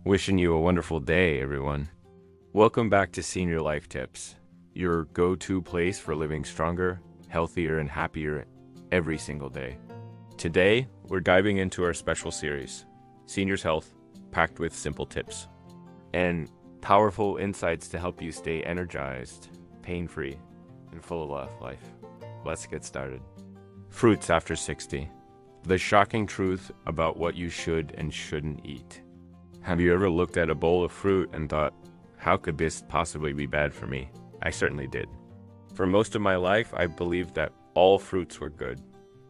Wishing you a wonderful day, everyone. Welcome back to Senior Life Tips, your go-to place for living stronger, healthier, and happier every single day. Today, we're diving into our special series, Seniors Health, packed with simple tips and powerful insights to help you stay energized, pain-free, and full of life. Let's get started. Fruits after 60. The shocking truth about what you should and shouldn't eat. Have you ever looked at a bowl of fruit and thought, how could this possibly be bad for me? I certainly did. For most of my life, I believed that all fruits were good.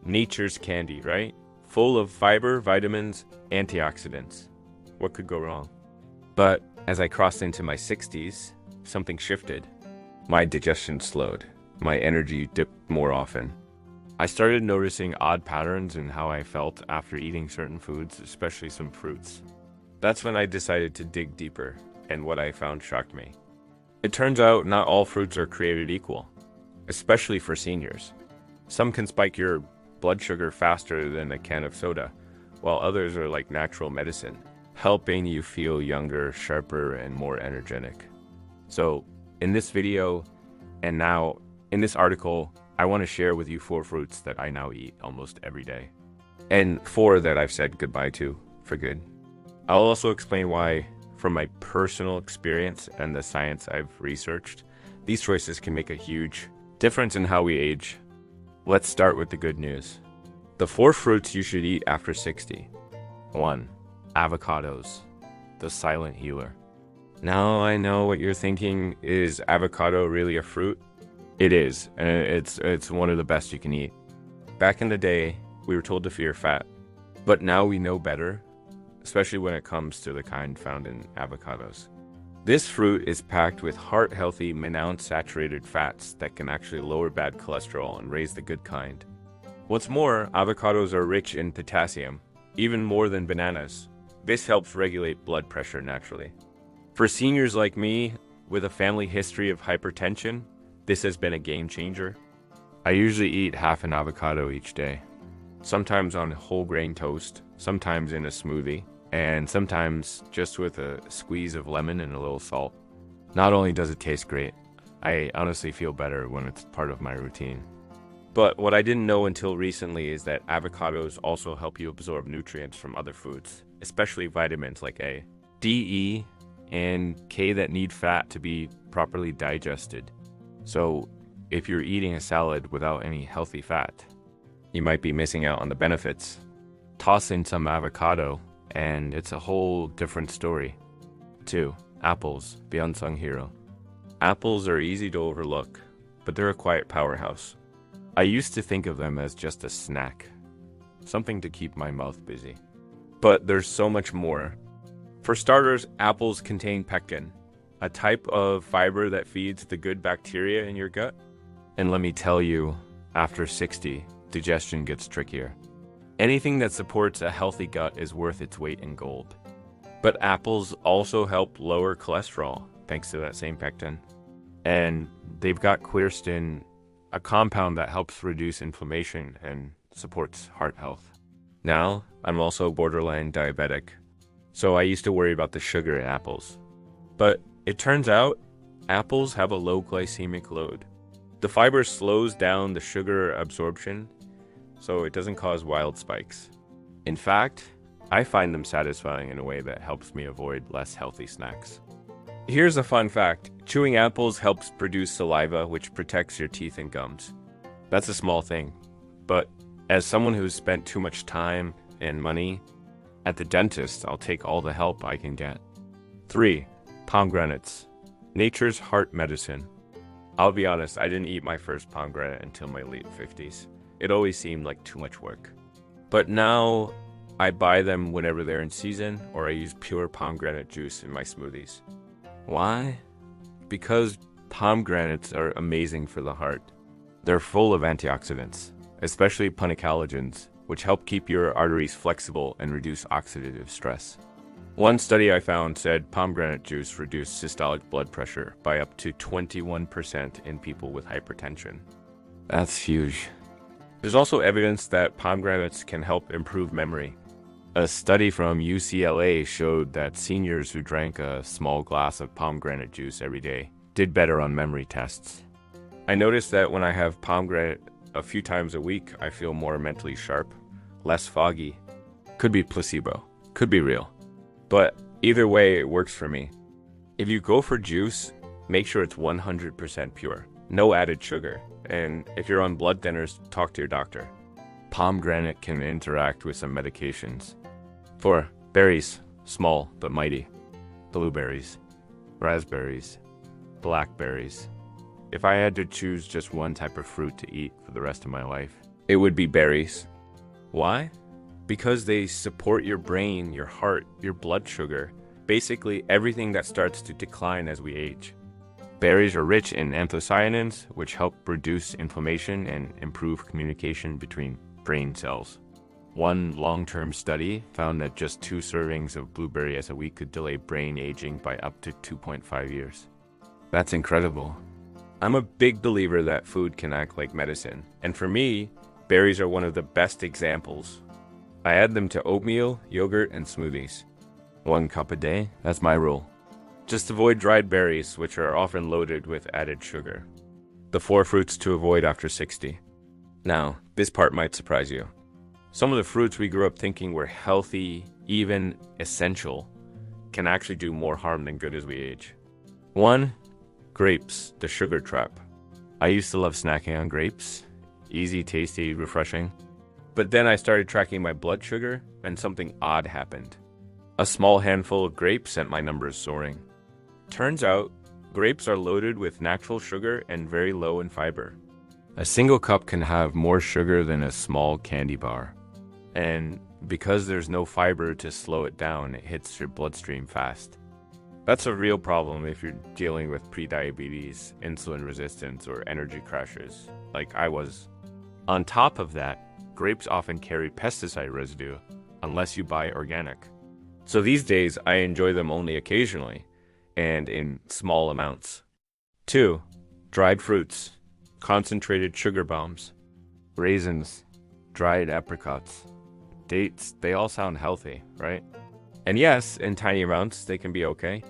Nature's candy, right? Full of fiber, vitamins, antioxidants. What could go wrong? But as I crossed into my 60s, something shifted. My digestion slowed. My energy dipped more often. I started noticing odd patterns in how I felt after eating certain foods, especially some fruits. That's when I decided to dig deeper, and what I found shocked me. It turns out not all fruits are created equal, especially for seniors. Some can spike your blood sugar faster than a can of soda, while others are like natural medicine, helping you feel younger, sharper, and more energetic. So, in this video, and now in this article, I want to share with you 4 fruits that I now eat almost every day, and 4 that I've said goodbye to for good. I'll also explain why, from my personal experience and the science I've researched, these choices can make a huge difference in how we age. Let's start with the good news. The 4 fruits you should eat after 60. 1. Avocados, the silent healer. Now I know what you're thinking, is avocado really a fruit? It is, and it's one of the best you can eat. Back in the day, we were told to fear fat, but now we know better, especially when it comes to the kind found in avocados. This fruit is packed with heart-healthy, monounsaturated fats that can actually lower bad cholesterol and raise the good kind. What's more, avocados are rich in potassium, even more than bananas. This helps regulate blood pressure naturally. For seniors like me, with a family history of hypertension, this has been a game changer. I usually eat half an avocado each day, sometimes on whole grain toast, sometimes in a smoothie, and sometimes just with a squeeze of lemon and a little salt. Not only does it taste great, I honestly feel better when it's part of my routine. But what I didn't know until recently is that avocados also help you absorb nutrients from other foods, especially vitamins like A, D, E, and K that need fat to be properly digested. So if you're eating a salad without any healthy fat, you might be missing out on the benefits. Toss in some avocado, and it's a whole different story. 2. Apples, the unsung hero. Apples are easy to overlook, but they're a quiet powerhouse. I used to think of them as just a snack, something to keep my mouth busy. But there's so much more. For starters, apples contain pectin, a type of fiber that feeds the good bacteria in your gut. And let me tell you, after 60, digestion gets trickier. Anything that supports a healthy gut is worth its weight in gold. But apples also help lower cholesterol, thanks to that same pectin. And they've got quercetin, a compound that helps reduce inflammation and supports heart health. Now, I'm also borderline diabetic, so I used to worry about the sugar in apples. But it turns out, apples have a low glycemic load. The fiber slows down the sugar absorption, so it doesn't cause wild spikes. In fact, I find them satisfying in a way that helps me avoid less healthy snacks. Here's a fun fact. Chewing apples helps produce saliva, which protects your teeth and gums. That's a small thing, but as someone who's spent too much time and money at the dentist, I'll take all the help I can get. 3. Pomegranates, nature's heart medicine. I'll be honest, I didn't eat my first pomegranate until my late 50s. It always seemed like too much work. But now, I buy them whenever they're in season, or I use pure pomegranate juice in my smoothies. Why? Because pomegranates are amazing for the heart. They're full of antioxidants, especially punicalagins, which help keep your arteries flexible and reduce oxidative stress. One study I found said pomegranate juice reduced systolic blood pressure by up to 21% in people with hypertension. That's huge. There's also evidence that pomegranates can help improve memory. A study from UCLA showed that seniors who drank a small glass of pomegranate juice every day did better on memory tests. I noticed that when I have pomegranate a few times a week, I feel more mentally sharp, less foggy. Could be placebo, could be real. But either way, it works for me. If you go for juice, make sure it's 100% pure, no added sugar. And if you're on blood thinners, talk to your doctor. Pomegranate can interact with some medications. 4. Berries, small but mighty. Blueberries, raspberries, blackberries. If I had to choose just one type of fruit to eat for the rest of my life, it would be berries. Why? Because they support your brain, your heart, your blood sugar, basically everything that starts to decline as we age. Berries are rich in anthocyanins, which help reduce inflammation and improve communication between brain cells. One long-term study found that just 2 servings of blueberries a week could delay brain aging by up to 2.5 years. That's incredible. I'm a big believer that food can act like medicine, and for me, berries are one of the best examples. I add them to oatmeal, yogurt, and smoothies. 1 cup a day, that's my rule. Just avoid dried berries, which are often loaded with added sugar. The 4 fruits to avoid after 60. Now, this part might surprise you. Some of the fruits we grew up thinking were healthy, even essential, can actually do more harm than good as we age. 1. Grapes, the sugar trap. I used to love snacking on grapes. Easy, tasty, refreshing. But then I started tracking my blood sugar, and something odd happened. A small handful of grapes sent my numbers soaring. Turns out, grapes are loaded with natural sugar and very low in fiber. A single cup can have more sugar than a small candy bar. And because there's no fiber to slow it down, it hits your bloodstream fast. That's a real problem if you're dealing with prediabetes, insulin resistance, or energy crashes, like I was. On top of that, grapes often carry pesticide residue, unless you buy organic. So these days, I enjoy them only occasionally, and in small amounts. 2. Dried fruits, concentrated sugar bombs, raisins, dried apricots, dates, they all sound healthy, right? And yes, in tiny amounts, they can be okay.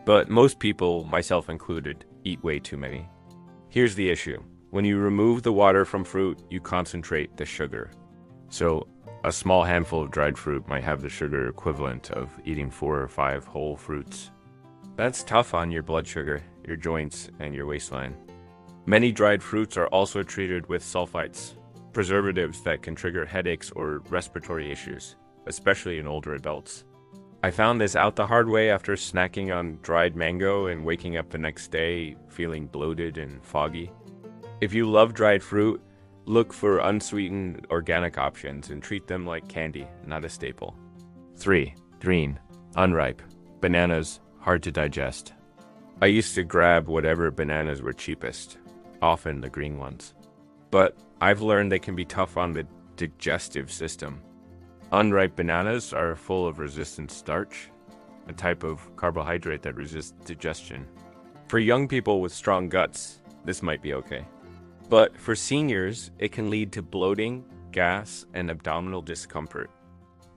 But most people, myself included, eat way too many. Here's the issue. When you remove the water from fruit, you concentrate the sugar. So a small handful of dried fruit might have the sugar equivalent of eating 4 or 5 whole fruits. That's tough on your blood sugar, your joints, and your waistline. Many dried fruits are also treated with sulfites, preservatives that can trigger headaches or respiratory issues, especially in older adults. I found this out the hard way after snacking on dried mango and waking up the next day feeling bloated and foggy. If you love dried fruit, look for unsweetened organic options and treat them like candy, not a staple. 3. Green, unripe, bananas, hard to digest. I used to grab whatever bananas were cheapest, often the green ones. But I've learned they can be tough on the digestive system. Unripe bananas are full of resistant starch, a type of carbohydrate that resists digestion. For young people with strong guts, this might be okay. But for seniors, it can lead to bloating, gas, and abdominal discomfort.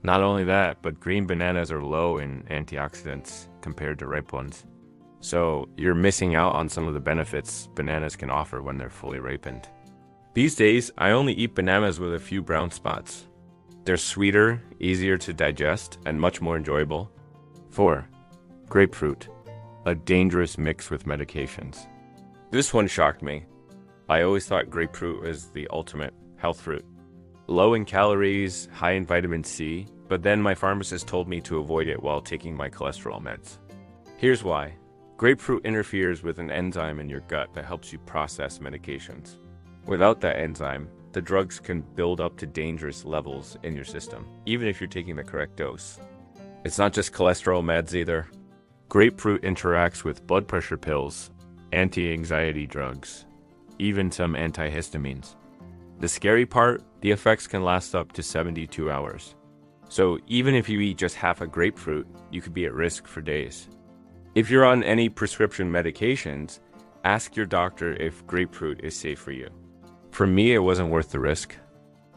Not only that, but green bananas are low in antioxidants compared to ripe ones. So you're missing out on some of the benefits bananas can offer when they're fully ripened. These days, I only eat bananas with a few brown spots. They're sweeter, easier to digest, and much more enjoyable. 4. Grapefruit, a dangerous mix with medications. This one shocked me. I always thought grapefruit was the ultimate health fruit. Low in calories, high in vitamin C, but then my pharmacist told me to avoid it while taking my cholesterol meds. Here's why. Grapefruit interferes with an enzyme in your gut that helps you process medications. Without that enzyme, the drugs can build up to dangerous levels in your system, even if you're taking the correct dose. It's not just cholesterol meds either. Grapefruit interacts with blood pressure pills, anti-anxiety drugs, even some antihistamines. The scary part, the effects can last up to 72 hours. So even if you eat just half a grapefruit, you could be at risk for days. If you're on any prescription medications, ask your doctor if grapefruit is safe for you. For me, it wasn't worth the risk.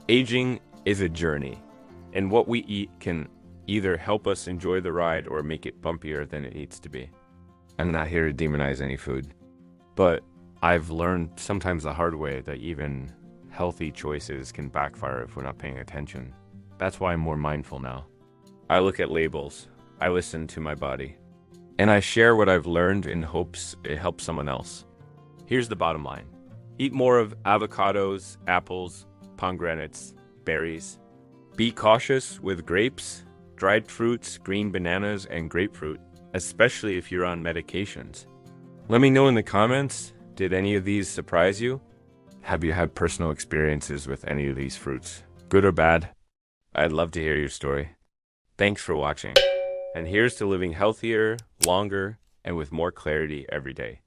Aging is a journey. And what we eat can either help us enjoy the ride or make it bumpier than it needs to be. I'm not here to demonize any food, but I've learned sometimes the hard way that even healthy choices can backfire if we're not paying attention. That's why I'm more mindful now. I look at labels, I listen to my body, and I share what I've learned in hopes it helps someone else. Here's the bottom line. Eat more of avocados, apples, pomegranates, berries. Be cautious with grapes, dried fruits, green bananas, and grapefruit, especially if you're on medications. Let me know in the comments, did any of these surprise you? Have you had personal experiences with any of these fruits, good or bad? I'd love to hear your story. Thanks for watching, and here's to living healthier, longer, and with more clarity every day.